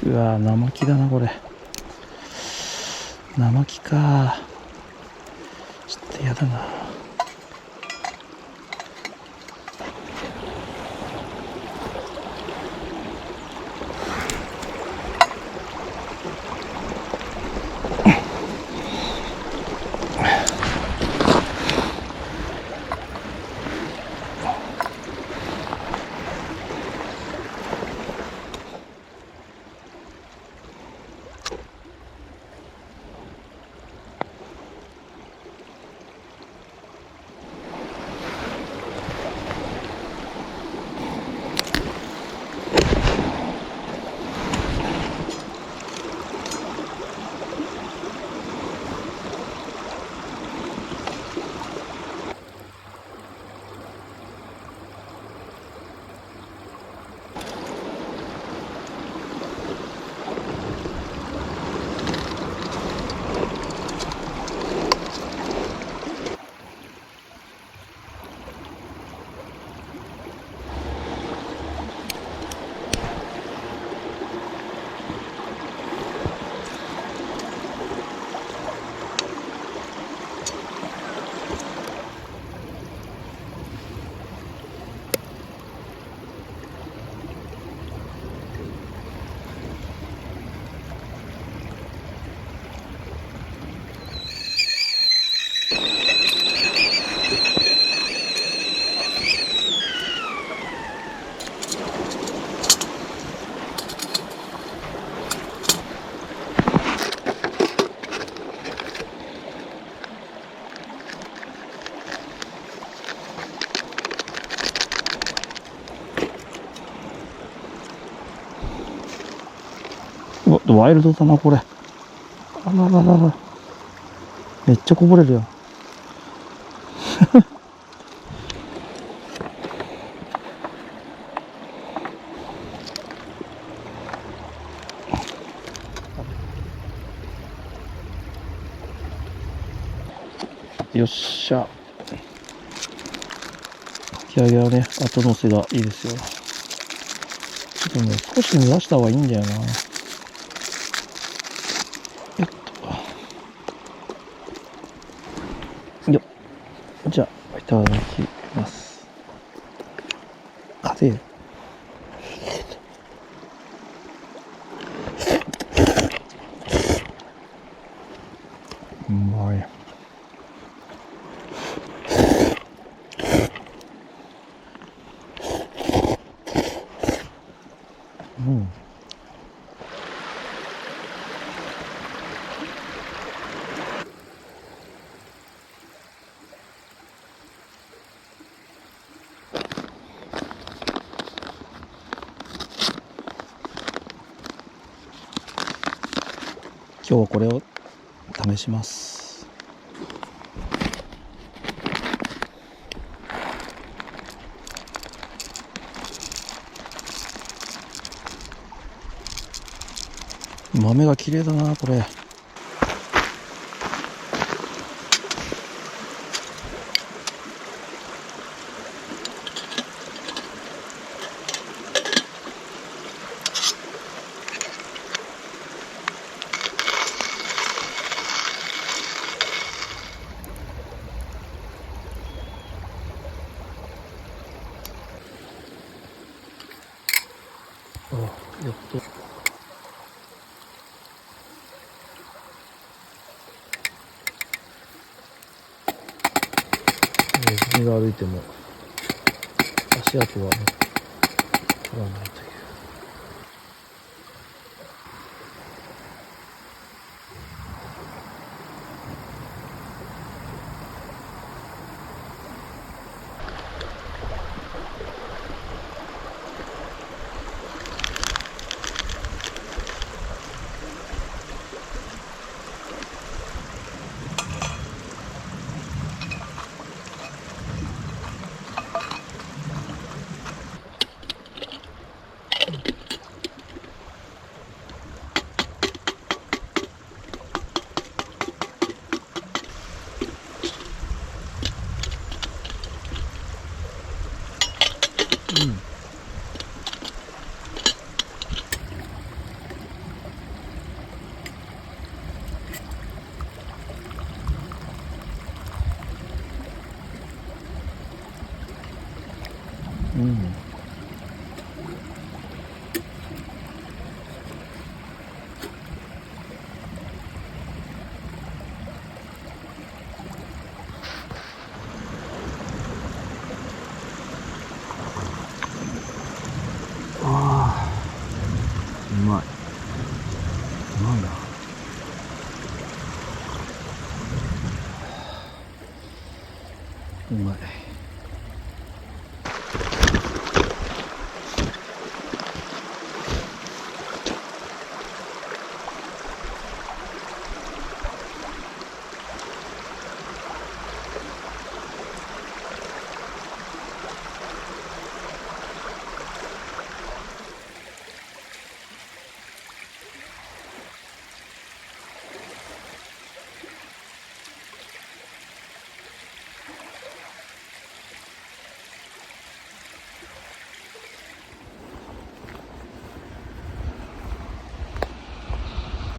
うわー、生木だなこれ。生木か。ちょっとやだな。ワイルドだなこれ。あらららら、めっちゃこぼれるよ。よっしゃ。引き上げはね、後乗せがいいですよ。ちょっとね、少し濡らした方がいいんだよな。よっ。じゃあ、いただきます。風よ。うまい。うん。今日はこれを試します。豆が綺麗だなこれ。あ、やっと。自分が歩いても足跡はね、取らないという。まい。うまいな。うまい。